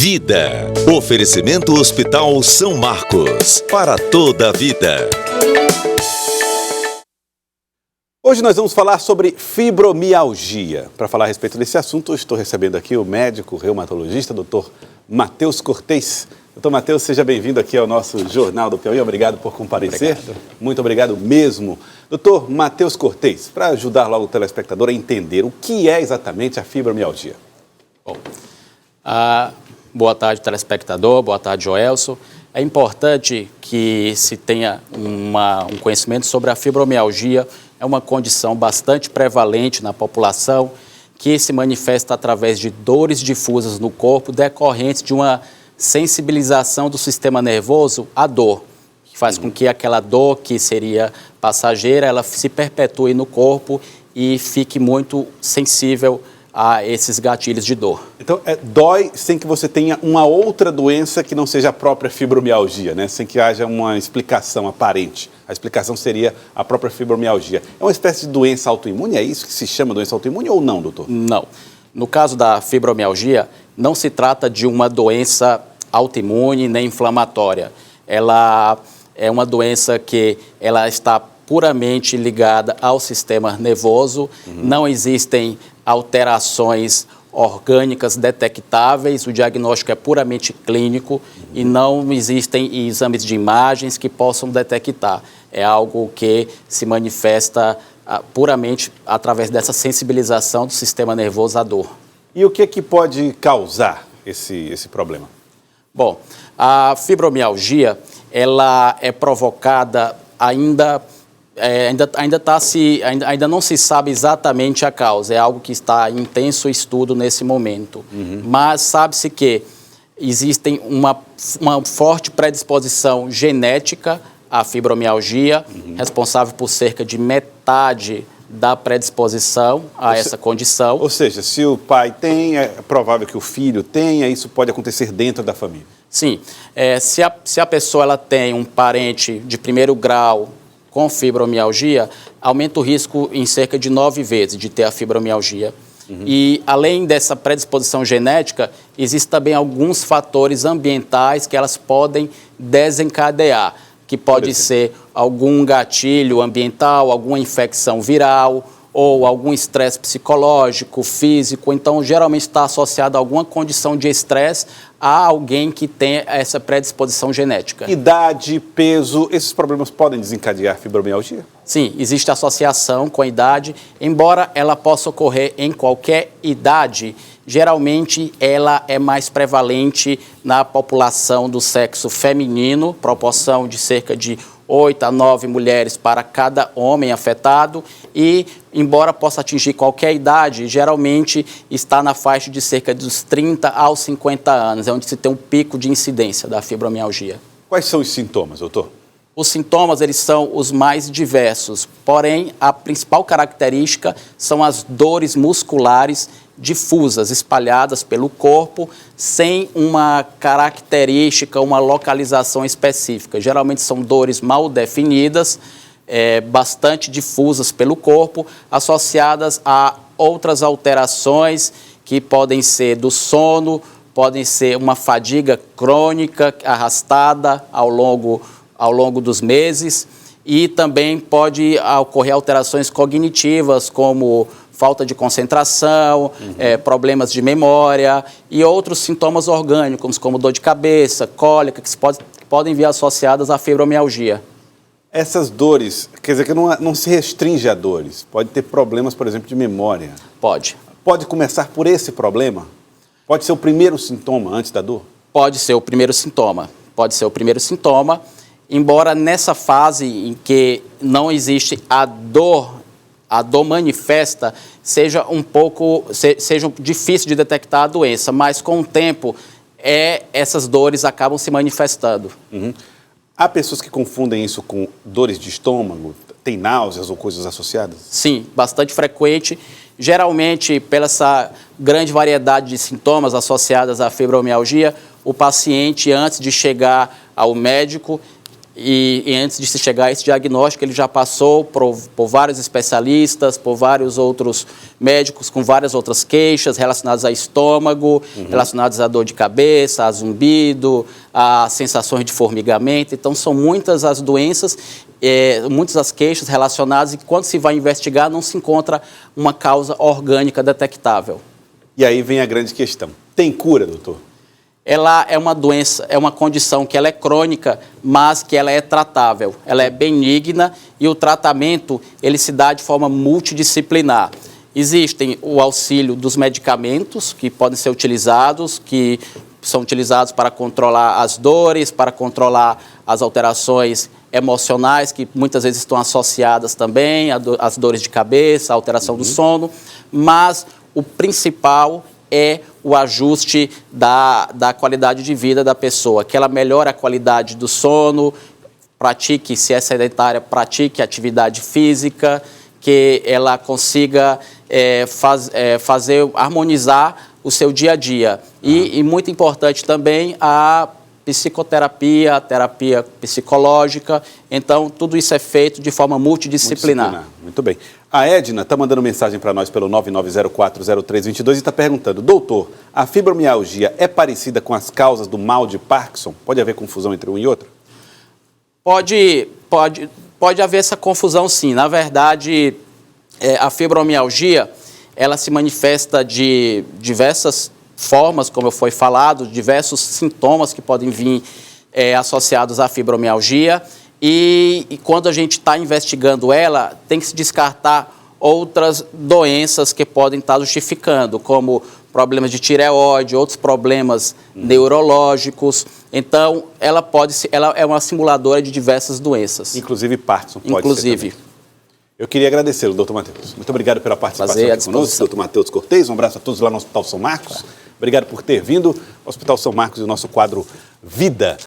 Vida. Oferecimento Hospital São Marcos. Para toda a vida. Hoje nós vamos falar sobre fibromialgia. Para falar a respeito desse assunto, eu estou recebendo aqui o médico reumatologista, Dr. Matheus Cortez. Dr. Matheus, seja bem-vindo aqui ao nosso Jornal do Piauí. Obrigado por comparecer. Obrigado. Muito obrigado mesmo. Dr. Matheus Cortez, para ajudar logo o telespectador a entender o que é exatamente a fibromialgia. Bom, boa tarde, telespectador. Boa tarde, Joelson. É importante que se tenha um conhecimento sobre a fibromialgia. É uma condição bastante prevalente na população que se manifesta através de dores difusas no corpo decorrentes de uma sensibilização do sistema nervoso à dor, que faz com que aquela dor que seria passageira, ela se perpetue no corpo e fique muito sensível a esses gatilhos de dor. Então, dói sem que você tenha uma outra doença que não seja a própria fibromialgia, né? Sem que haja uma explicação aparente. A explicação seria a própria fibromialgia. É uma espécie de doença autoimune? É isso que se chama doença autoimune ou não, doutor? Não. No caso da fibromialgia, não se trata de uma doença autoimune nem inflamatória. Ela é uma doença que ela está puramente ligada ao sistema nervoso. Não existem alterações orgânicas detectáveis, o diagnóstico é puramente clínico e não existem exames de imagens que possam detectar. É algo que se manifesta puramente através dessa sensibilização do sistema nervoso à dor. E o que é que pode causar esse problema? Bom, a fibromialgia, ela é provocada ainda não se sabe exatamente a causa, é algo que está em intenso estudo nesse momento. Mas sabe-se que existe uma forte predisposição genética à fibromialgia, responsável por cerca de metade da predisposição a essa condição. Ou seja, se o pai tem, é provável que o filho tenha, isso pode acontecer dentro da família. Sim, se a pessoa ela tem um parente de primeiro grau com fibromialgia, aumenta o risco em cerca de 9 vezes de ter a fibromialgia. E, além dessa predisposição genética, existem também alguns fatores ambientais que elas podem desencadear, que pode ser algum gatilho ambiental, alguma infecção viral, ou algum estresse psicológico, físico. Então, geralmente está associado a alguma condição de estresse a alguém que tem essa predisposição genética. Idade, peso, esses problemas podem desencadear fibromialgia? Sim, existe associação com a idade. Embora ela possa ocorrer em qualquer idade, geralmente ela é mais prevalente na população do sexo feminino, proporção de cerca de 8 a 9 mulheres para cada homem afetado e, embora possa atingir qualquer idade, geralmente está na faixa de cerca dos 30 aos 50 anos, é onde se tem um pico de incidência da fibromialgia. Quais são os sintomas, doutor? Os sintomas, eles são os mais diversos, porém, a principal característica são as dores musculares difusas, espalhadas pelo corpo, sem uma característica, uma localização específica. Geralmente são dores mal definidas, bastante difusas pelo corpo, associadas a outras alterações que podem ser do sono, podem ser uma fadiga crônica arrastada ao longo dos meses e também pode ocorrer alterações cognitivas como falta de concentração, problemas de memória e outros sintomas orgânicos como dor de cabeça, cólica, que podem vir associadas à fibromialgia. Essas dores, quer dizer que não se restringe a dores, pode ter problemas, por exemplo, de memória? Pode. Pode começar por esse problema? Pode ser o primeiro sintoma antes da dor? Pode ser o primeiro sintoma, embora nessa fase em que não existe a dor manifesta, seja difícil de detectar a doença, mas com o tempo essas dores acabam se manifestando. Há pessoas que confundem isso com dores de estômago, tem náuseas ou coisas associadas? Sim, bastante frequente. Geralmente, pela essa grande variedade de sintomas associadas à fibromialgia, o paciente, antes de chegar ao médico, E antes de se chegar a esse diagnóstico, ele já passou por vários especialistas, por vários outros médicos com várias outras queixas relacionadas a estômago, relacionadas a dor de cabeça, a zumbido, a sensações de formigamento. Então, são muitas as doenças, muitas as queixas relacionadas, e quando se vai investigar, não se encontra uma causa orgânica detectável. E aí vem a grande questão. Tem cura, doutor? Ela é uma doença, é uma condição que ela é crônica, mas que ela é tratável. Ela é benigna e o tratamento, ele se dá de forma multidisciplinar. Existem o auxílio dos medicamentos que podem ser utilizados, que são utilizados para controlar as dores, para controlar as alterações emocionais, que muitas vezes estão associadas também às dores de cabeça, à alteração do sono, mas o principal é o ajuste da qualidade de vida da pessoa, que ela melhore a qualidade do sono, pratique, se é sedentária, pratique atividade física, que ela consiga harmonizar o seu dia a dia. E muito importante também a psicoterapia, a terapia psicológica. Então, tudo isso é feito de forma multidisciplinar. Muito bem. A Edna está mandando mensagem para nós pelo 99040322 e está perguntando: doutor, a fibromialgia é parecida com as causas do mal de Parkinson? Pode haver confusão entre um e outro? Pode haver essa confusão, sim. Na verdade, a fibromialgia, ela se manifesta de diversas formas, como foi falado, diversos sintomas que podem vir associados à fibromialgia. E quando a gente está investigando ela, tem que se descartar outras doenças que podem estar justificando, como problemas de tireoide, outros problemas neurológicos. Então, ela é uma simuladora de diversas doenças. Inclusive Parkinson pode ser também. Eu queria agradecê-lo, doutor Matheus. Muito obrigado pela participação aqui conosco, doutor Matheus Cortez. Um abraço a todos lá no Hospital São Marcos. Obrigado por ter vindo ao Hospital São Marcos e o nosso quadro Vida.